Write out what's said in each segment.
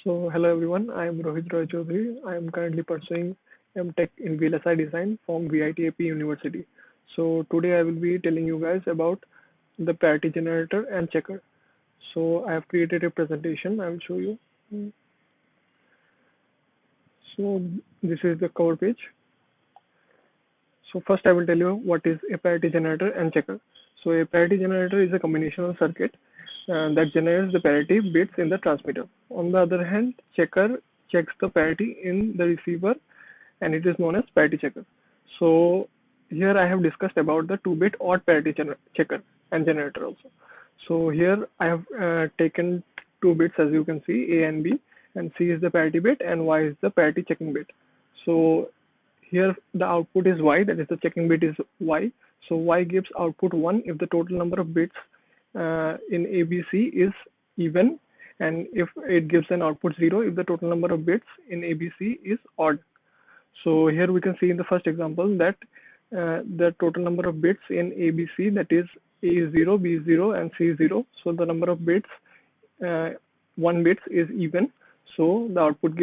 So, hello everyone, I am Rohit Roy Chaudhary. I am currently pursuing MTech in VLSI design from VITAP University. So, today I will be telling you guys about the parity generator and checker. So, I have created a presentation. I will show you. So, this is the cover page. So, first I will tell you what is a parity generator and checker. So, a parity generator is a combinational circuit that generates the parity bits in the transmitter. On the other hand, checker checks the parity in the receiver and it is known as parity checker. So here I have discussed about the 2-bit odd parity checker and generator also. So here I have taken 2 bits as you can see, A and B, and C is the parity bit and Y is the parity checking bit. So here the output is Y, that is the checking bit is Y. So Y gives output 1 if the total number of bits in ABC is even, and if it gives an output 0 if the total number of bits in ABC is odd. So here we can see in the first example that the total number of bits in ABC, that is A is 0, B is 0 and C is 0. So the number of bits, 1 bits is even. So the output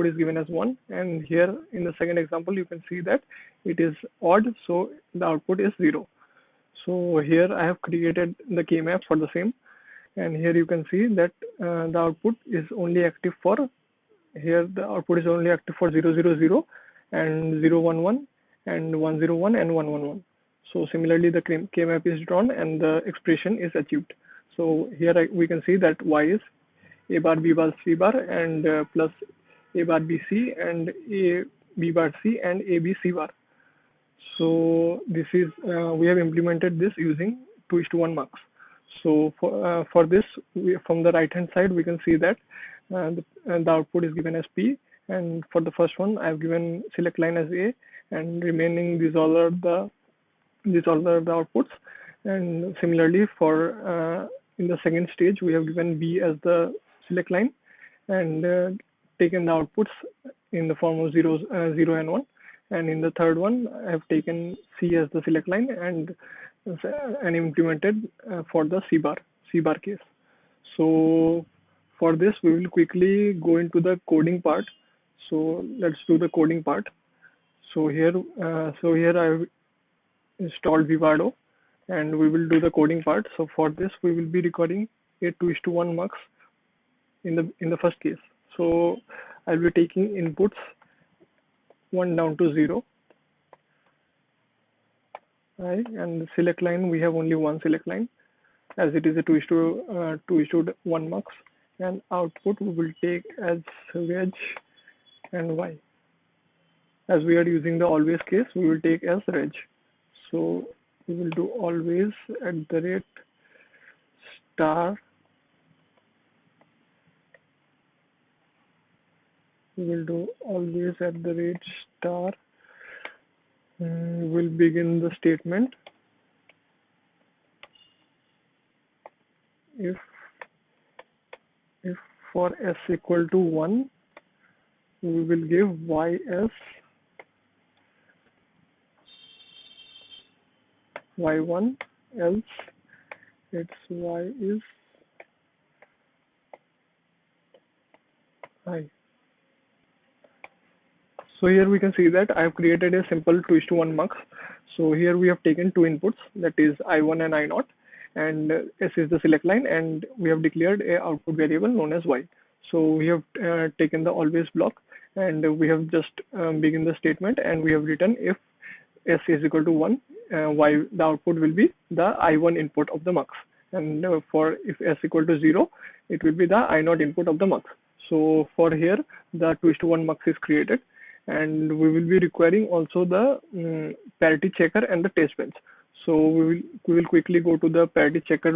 is given as 1, and here in the second example you can see that it is odd, so the output is 0. So here I have created the key map for the same, and here you can see that the output is only active for, here the output is only active for 000 and 011 and 101 and 111. So similarly the K map is drawn and the expression is achieved. So here we can see that Y is A bar B bar C bar and plus A bar B C and A B bar C and A B C bar. So this is we have implemented this using 2:1 mux. So for this, from the right hand side we can see that the output is given as P, and for the first one I have given select line as A, and remaining these all are the outputs. And similarly for in the second stage we have given B as the select line and taken the outputs in the form of 0 and 1. And in the third one I have taken C as the select line and implemented for the C bar case. So for this we will quickly go into the coding part. So let's do the coding part. So here I have installed Vivado and we will do the coding part. So for this we will be recording a 2:1 mux in the first case. So I'll be taking inputs 1 down to 0, right? And the select line, we have only one select line as it is a 2:1 mux, and output we will take as reg and Y. As we are using the always case, we will take as reg. So we will do always at the rate star. We will do always at the rate star. We'll begin the statement if for s equal to 1 we will give y as y1, else its y is I. So here we can see that I have created a simple 2:1 mux. So here we have taken two inputs, that is I1 and I0, and S is the select line, and we have declared a output variable known as Y. So we have taken the always block, and we have just begin the statement, and we have written if S is equal to 1, Y, the output will be the I1 input of the mux, and for if S equal to 0, it will be the I0 input of the mux. So for here the 2:1 mux is created, and we will be requiring also the parity checker and the test bench. So we will quickly go to the parity checker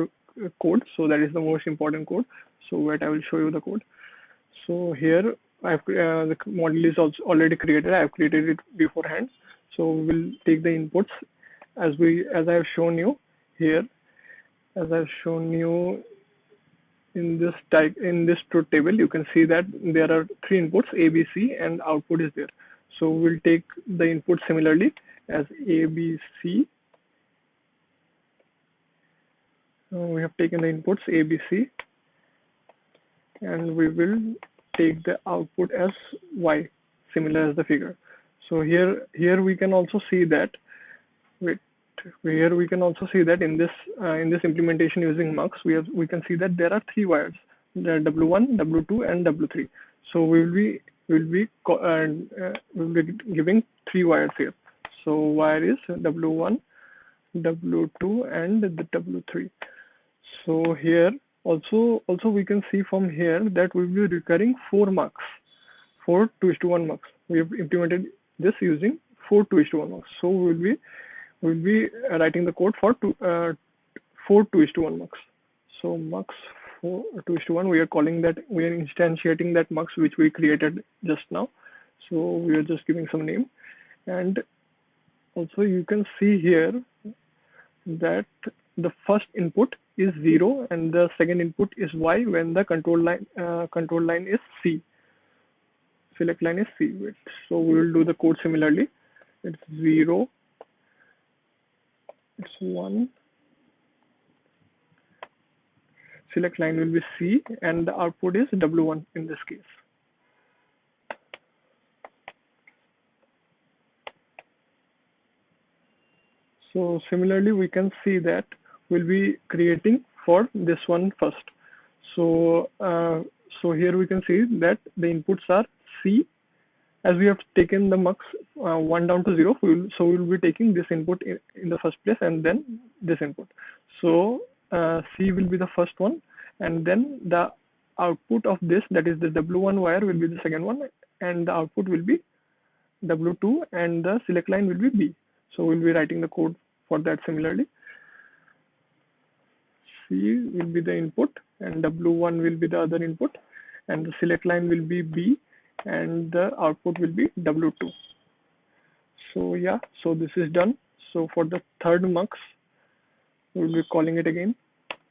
code. So that is the most important code. So wait, I will show you the code. So here I have the module is also already created. I have created it beforehand. So we will take the inputs as I have shown you here, as I've shown you in this truth table. You can see that there are 3 inputs, A, B, C, and output is there. So we'll take the input similarly as A, B, C. We have taken the inputs A, B, C, and we will take the output as y, similar as the figure. So here we can also see that, wait, here we can also see that in this implementation using mux, we can see that there are three wires, the W1, W2, and W3. So we'll be giving three wires here. So wire is W1, W2, and the W3. So here also we can see from here that we will be recurring 4 mux, 4 2:1 mux. We have implemented this using 4 2:1 mux. So we'll be writing the code for 4 2:1 mux. So mux 4 2:1, we are calling that, we are instantiating that mux which we created just now. So we are just giving some name, and also you can see here that the first input is 0 and the second input is y when the control line is C. Select line is C. So we will do the code similarly. It's 0, it's 1. Select line will be C and the output is W1 in this case. So similarly, we can see that we'll be creating for this one first. So here we can see that the inputs are C. As we have taken the mux 1 down to 0, so we will be taking this input in the first place and then this input. So C will be the first one, and then the output of this, that is the W1 wire, will be the second one, and the output will be W2, and the select line will be B. So we'll be writing the code for that similarly. C will be the input and W1 will be the other input, and the select line will be B, and the output will be W2. So yeah, so this is done. So for the third mux, we'll be calling it again,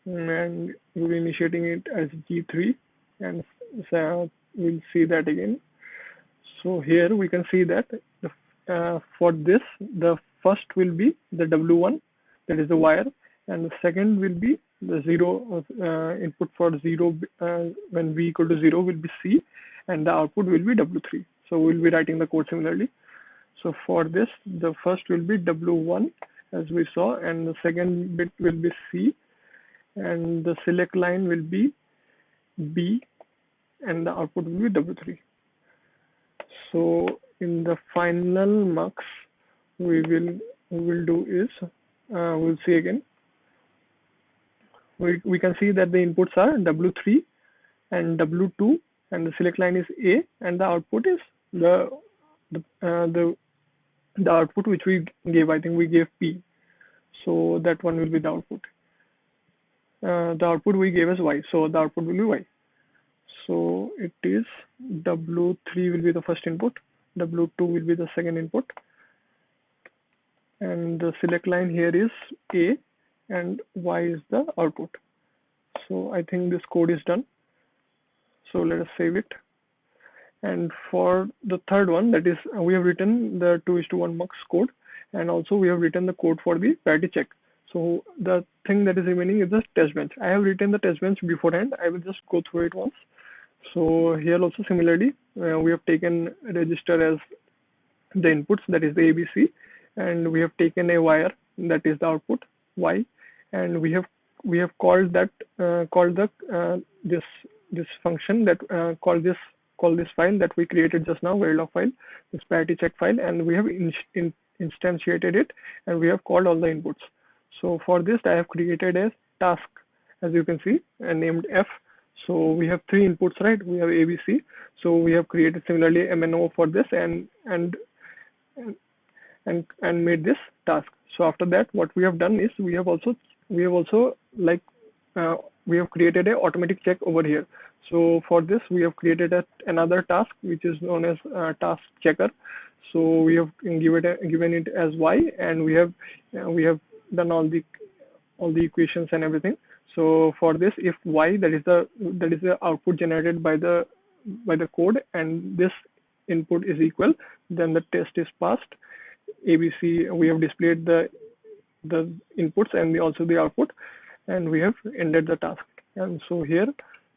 and we'll be initiating it as G3, and so we'll see that again. So here we can see that for this, the first will be the W1, that is the wire, and the second will be the 0 input for 0 when V equal to 0 will be C, and the output will be W3. So we'll be writing the code similarly. So for this, the first will be W1 as we saw, and the second bit will be C, and the select line will be B, and the output will be W3. So in the final mux, we will do is we'll see again. We can see that the inputs are W3 and W2, and the select line is A, and the output is the output which we gave. I think we gave P, so that one will be the output. The output we gave as Y, so the output will be Y. So it is W3 will be the first input, W2 will be the second input, and the select line here is A, and Y is the output. So I think this code is done. So let us save it. And for the third one, that is, we have written the 2:1 mux code, and also we have written the code for the parity check. So the thing that is remaining is the test bench. I have written the test bench beforehand. I will just go through it once. So here also similarly, we have taken register as the inputs, that is the ABC, and we have taken a wire, that is the output Y, and we have called that this function that call this file that we created just now, Verilog file, this parity check file, and we have instantiated it, and we have called all the inputs. So for this, I have created a task, as you can see, named F. So we have 3 inputs, right? We have ABC. So we have created similarly MNO for this and made this task. So after that, what we have done is we have also like we have created a automatic check over here. So for this, we have created another task which is known as task checker. So we have given it as Y, and we have done all the equations and everything. So for this, if Y, that is the output generated by the code, and this input is equal, then the test is passed. ABC, we have displayed the inputs and also the output, and we have ended the task. And so here,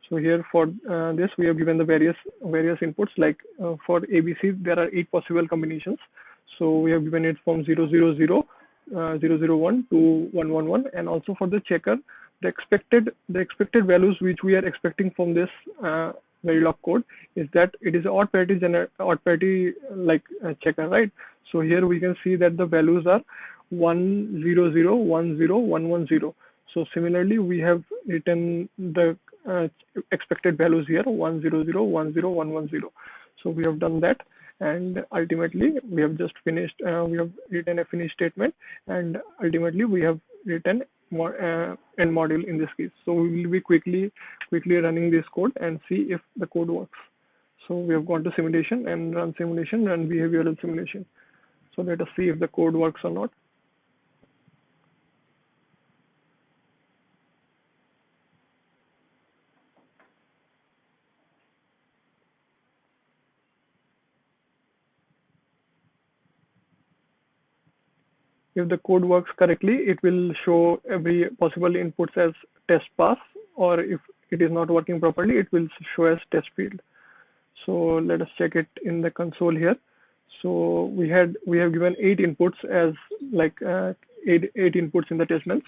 So here for this we have given the various inputs, like for ABC there are 8 possible combinations. So we have given it from 000, 001 to 111, and also for the checker, the expected values which we are expecting from this Verilog code is that it is odd parity checker, right? So here we can see that the values are 100 10 110. So similarly, we have written the expected values here 100 10 110. So we have done that, and ultimately we have just finished. We have written a finish statement, and ultimately we have written end module in this case. So we will be quickly running this code and see if the code works. So we have gone to simulation and run behavioral simulation. So let us see if the code works or not. If the code works correctly, it will show every possible inputs as test pass, or if it is not working properly, it will show as test field. So let us check it in the console here. So we have given 8 inputs as eight inputs in the test bench.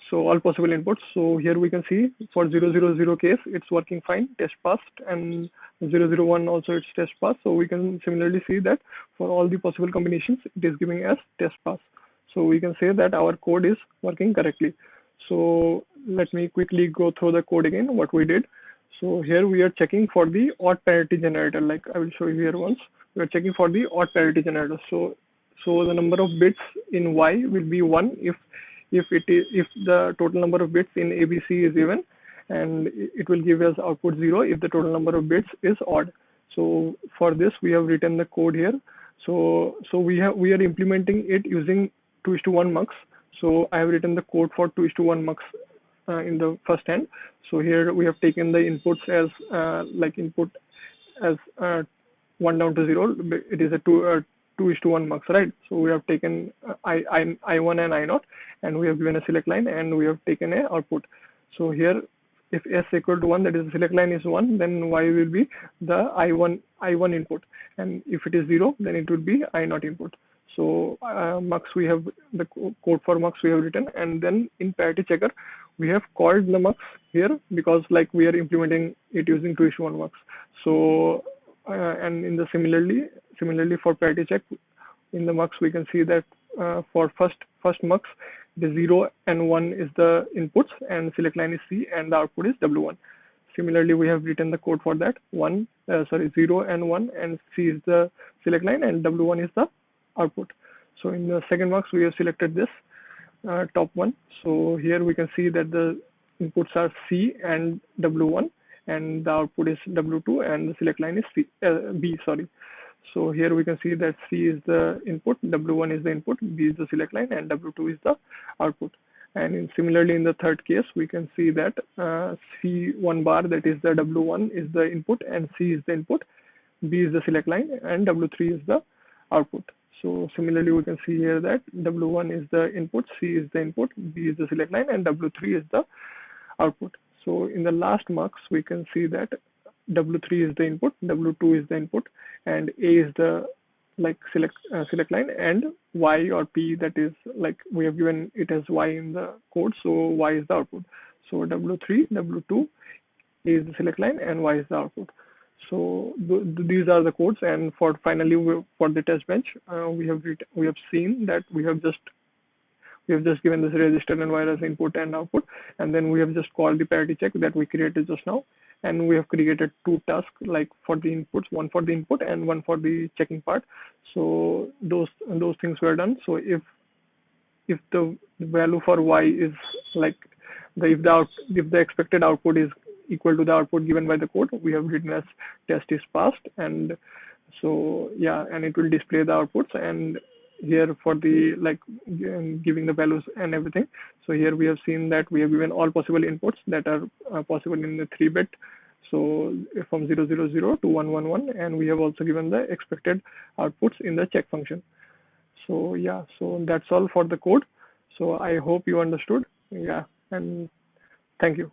So all possible inputs. So here we can see for 000 case, it's working fine, test passed, and 001 also it's test pass. So we can similarly see that for all the possible combinations, it is giving us test pass. So we can say that our code is working correctly. So let me quickly go through the code again, what we did. So here we are checking for the odd parity generator, like I will show you here once. We are checking for the odd parity generator. So the number of bits in Y will be 1 if the total number of bits in ABC is even, and it will give us output 0 if the total number of bits is odd. So for this we have written the code here. So we are implementing it using 2:1 mux. So I have written the code for 2:1 mux in the first hand. So here we have taken the inputs as input as 1 down to 0. It is a 2:1 mux, right? So we have taken I1 and I0, and we have given a select line, and we have taken a output. So here, if S equal to 1, that is the select line is 1, then Y will be the I1 input, and if it is 0, then it would be I0 input. So mux, we have the code for mux we have written, and then in parity checker we have called the mux here because like we are implementing it using 2:1 mux. So and in the similarly for parity check in the mux we can see that for first mux the 0 and 1 is the inputs and select line is C and the output is W1. Similarly, we have written the code for that 0 and 1, and C is the select line and W1 is the output. So in the second mux we have selected this top one. So here we can see that the inputs are C and W1, and the output is W2, and the select line is B. So here we can see that C is the input, W1 is the input, B is the select line, and W2 is the output. And similarly, in the third case, we can see that C1 bar, that is the W1, is the input, and C is the input, B is the select line, and W3 is the output. So similarly, we can see here that W1 is the input, C is the input, B is the select line, and W3 is the output. So in the last mux, we can see that W3 is the input, W2 is the input, and A is the select line, and Y or P, that is like we have given it as Y in the code, so Y is the output. So W3, W2 is the select line, and Y is the output. So these are the codes, and for the test bench, we have seen that we have just given this register and wire as input and output, and then we have just called the parity check that we created just now, and we have created 2 tasks, like for the inputs, one for the input and one for the checking part. So those things were done. So if the value for Y is like if the expected output is equal to the output given by the code, we have written as test is passed, and so yeah, and it will display the outputs. And here for the giving the values and everything, so here we have seen that we have given all possible inputs that are possible in the 3-bit, so from 000 to 111, and we have also given the expected outputs in the check function. So yeah, so that's all for the code. So I hope you understood. Yeah, and thank you.